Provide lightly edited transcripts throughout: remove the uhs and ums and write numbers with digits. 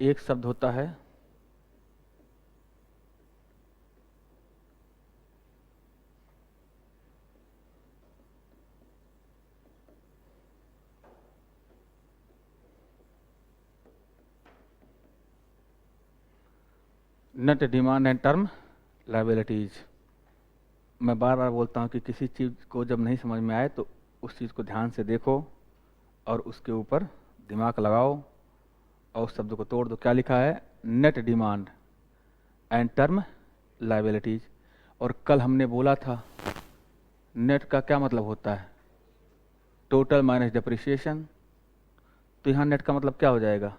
एक शब्द होता है net demand and term liabilities. मैं बार बार बोलता हूँ कि किसी चीज़ को जब नहीं समझ में आए तो उस चीज़ को ध्यान से देखो और उसके ऊपर दिमाग लगाओ और उस शब्द को तोड़ दो। क्या लिखा है? Net demand and term liabilities. और कल हमने बोला था नेट का क्या मतलब होता है? Total minus depreciation. तो यहाँ नेट का मतलब क्या हो जाएगा?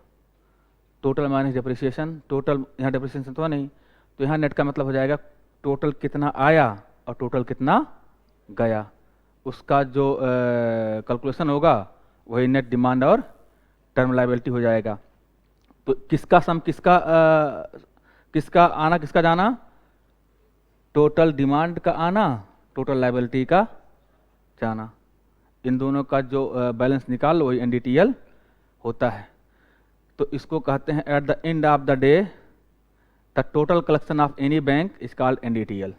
Total minus depreciation. टोटल यहाँ डिप्रिसिएशन तो नहीं, तो यहाँ नेट का मतलब हो जाएगा टोटल कितना आया और टोटल कितना गया, उसका जो कैलकुलेशन होगा वही नेट डिमांड और टर्म लायबिलिटी हो जाएगा। तो किसका सम किसका आना किसका जाना? टोटल डिमांड का आना, टोटल लायबिलिटी का जाना। इन दोनों का जो बैलेंस निकाल लो वही एनडीटीएल होता है। तो इसको कहते हैं at the end of the day the total collection of any bank is called NDTL.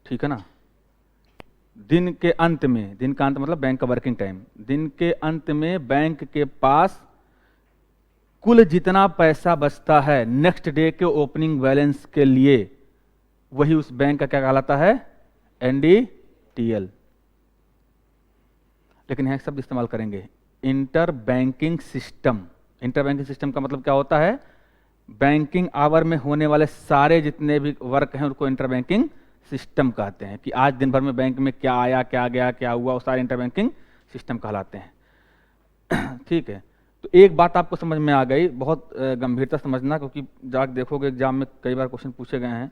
ठीक है ना? दिन के अंत में, दिन का अंत मतलब बैंक का वर्किंग टाइम, दिन के अंत में बैंक के पास कुल जितना पैसा बचता है नेक्स्ट डे के ओपनिंग बैलेंस के लिए, वही उस बैंक का क्या कहलाता है? एनडीटीएल। लेकिन यहां एक शब्द इस्तेमाल करेंगे, inter banking system. Inter banking system का मतलब क्या होता है? बैंकिंग आवर में होने वाले सारे जितने भी वर्क हैं उनको इंटर बैंकिंग सिस्टम कहते हैं। कि आज दिन भर में बैंक में क्या आया, क्या गया, क्या हुआ, वो सारे इंटर बैंकिंग सिस्टम कहलाते हैं। ठीक है, तो एक बात आपको समझ में आ गई, बहुत गंभीरता समझना, क्योंकि जाके देखोगे एग्जाम में कई बार क्वेश्चन पूछे गए हैं।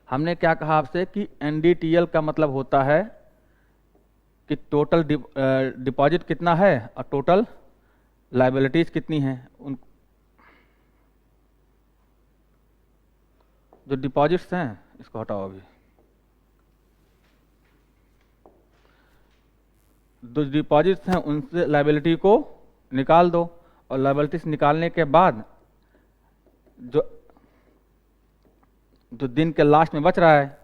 हमने क्या कहा आपसे कि एनडीटीएल का मतलब होता है कि टोटल डिपॉजिट कितना है और टोटल लायबिलिटीज कितनी है। उन जो डिपॉजिट्स हैं, इसको हटाओ अभी, जो डिपॉजिट्स हैं उनसे लायबिलिटी को निकाल दो, और लायबिलिटीज निकालने के बाद जो दिन के लास्ट में बच रहा है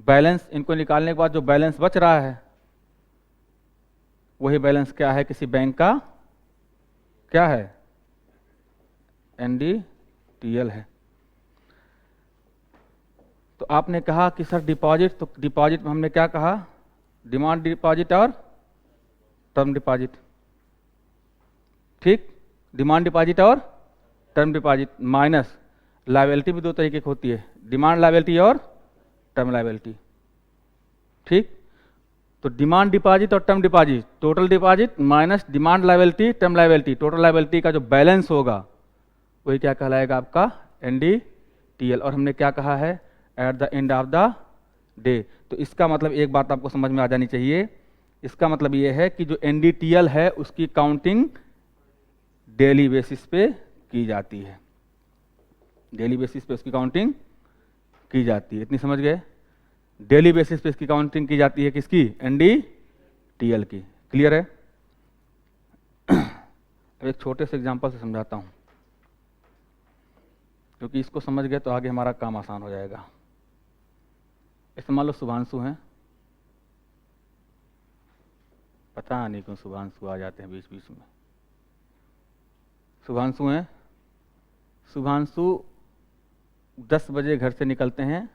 बैलेंस, इनको निकालने के बाद जो बैलेंस बच रहा है वही बैलेंस क्या है? किसी बैंक का क्या है? एनडीटीएल है। तो आपने कहा कि सर डिपॉजिट, तो डिपॉजिट में हमने क्या कहा? डिमांड डिपॉजिट और टर्म डिपॉजिट। ठीक, डिमांड डिपॉजिट और टर्म डिपॉजिट माइनस लायबिलिटी भी दो तरीके की होती है, डिमांड लायबिलिटी और टर्म लायबिलिटी। ठीक, तो डिमांड डिपॉजिट और term deposit, total deposit minus demand liability term liability, total liability का जो बैलेंस होगा वही क्या कहलाएगा? आपका एनडीटीएल। और हमने क्या कहा है? At the end of the day. तो इसका मतलब एक बात आपको समझ में आ जानी चाहिए, इसका मतलब ये है कि जो एनडीटीएल है उसकी काउंटिंग डेली बेसिस पे की जाती है। डेली बेसिस पे उसकी काउंटिंग की जाती है। इतनी समझ गए? डेली बेसिस पे इसकी काउंटिंग की जाती है, किसकी? एनडीटीएल की। क्लियर है? अब एक छोटे से एग्जांपल से समझाता हूं, क्योंकि इसको समझ गए तो आगे हमारा काम आसान हो जाएगा। ऐसे मान लो शुभांशु हैं, पता नहीं क्यों शुभांशु आ जाते हैं बीच बीच में। शुभांशु हैं, शुभांशु 10 बजे घर से निकलते हैं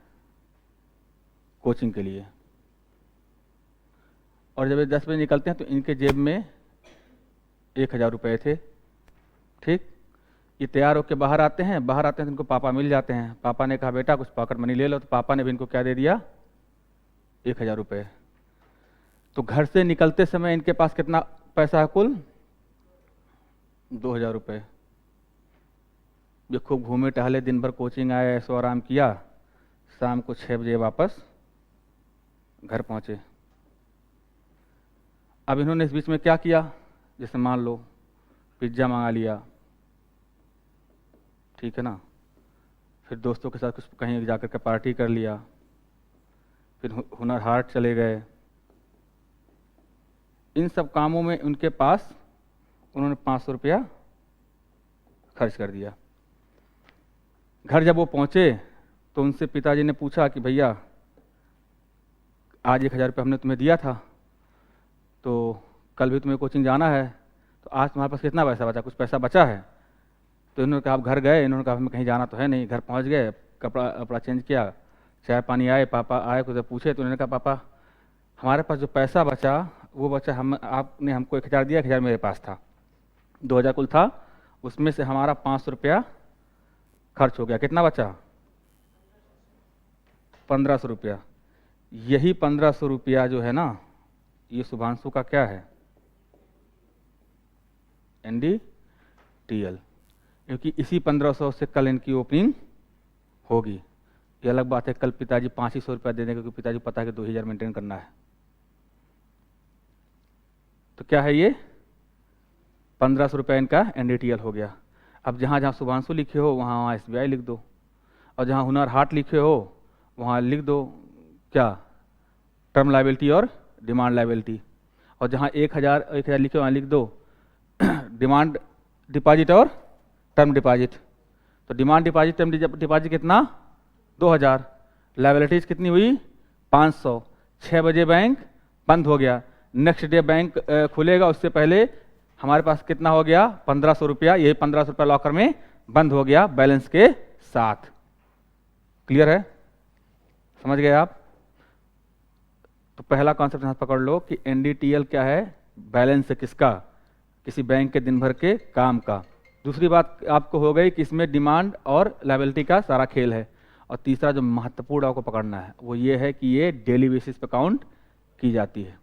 कोचिंग के लिए, और जब ये 10 बजे निकलते हैं तो इनके जेब में 1000 रुपये थे। ठीक, ये तैयार होकर बाहर आते हैं तो इनको पापा मिल जाते हैं। पापा ने कहा बेटा कुछ पॉकेट मनी ले लो, तो पापा ने भी इनको क्या दे दिया? 1000 रुपये। तो घर से निकलते समय इनके पास कितना पैसा है? कुल 2000 रुपये। ये खूब घूमे टहले, दिन भर कोचिंग आए, ऐसो आराम किया, शाम को 6 बजे वापस घर पहुंचे। अब इन्होंने इस बीच में क्या किया? जैसे मान लो पिज्ज़ा मंगा लिया, ठीक है ना, फिर दोस्तों के साथ कुछ कहीं जाकर के पार्टी कर लिया, फिर हुनर हाट चले गए, इन सब कामों में उनके पास उन्होंने 500 रुपया खर्च कर दिया। घर जब वो पहुंचे तो उनसे पिताजी ने पूछा कि भैया आज 1000 रुपये हमने तुम्हें दिया था, तो कल भी तुम्हें कोचिंग जाना है, तो आज तुम्हारे पास कितना पैसा बचा, कुछ पैसा बचा है? तो इन्होंने कहा आप घर गए, इन्होंने कहा हमें कहीं जाना तो है नहीं। घर पहुंच गए, कपड़ा चेंज किया, चाय पानी आए, पापा आए, कुछ पूछे तो उन्होंने कहा पापा हमारे पास जो पैसा बचा वो बचा, आपने हमको 1000 दिया, 1000 मेरे पास था, 2000 कुल था, उसमें से हमारा 500 रुपया खर्च हो गया। कितना बचा? 1500 रुपया। यही 1500 रुपया जो है ना, ये शुभांशु का क्या है? NDTL, क्योंकि इसी 1500 से कल इनकी ओपनिंग होगी। ये अलग बात है कल पिताजी 500 रुपया दे देंगे, क्योंकि पिताजी पता है कि 2000 मेंटेन करना है। तो क्या है ये? 1500 रुपया इनका NDTL हो गया। अब जहाँ जहाँ शुभांशु लिखे हो वहाँ SBI लिख दो, और जहाँ हुनर हाट लिखे हो वहाँ लिख दो क्या? टर्म लायबिलिटी और डिमांड लायबिलिटी। और जहाँ 1000 लिखे वहाँ लिख दो डिमांड डिपॉजिट और टर्म डिपॉजिट। तो डिमांड डिपॉजिट, टर्म डिपॉजिट कितना? 2000। लायबिलिटीज कितनी हुई? 500। 6 बजे बैंक बंद हो गया, नेक्स्ट डे बैंक खुलेगा, उससे पहले हमारे पास कितना हो गया? 1500 रुपया। यही 1500 रुपया लॉकर में बंद हो गया बैलेंस के साथ। क्लियर है? समझ गए आप? तो पहला कॉन्सेप्ट यहाँ पकड़ लो कि NDTL क्या है? बैलेंस है किसका? किसी बैंक के दिन भर के काम का। दूसरी बात आपको हो गई कि इसमें डिमांड और लायबिलिटी का सारा खेल है। और तीसरा जो महत्वपूर्ण आपको पकड़ना है वो ये है कि ये डेली बेसिस पे काउंट की जाती है।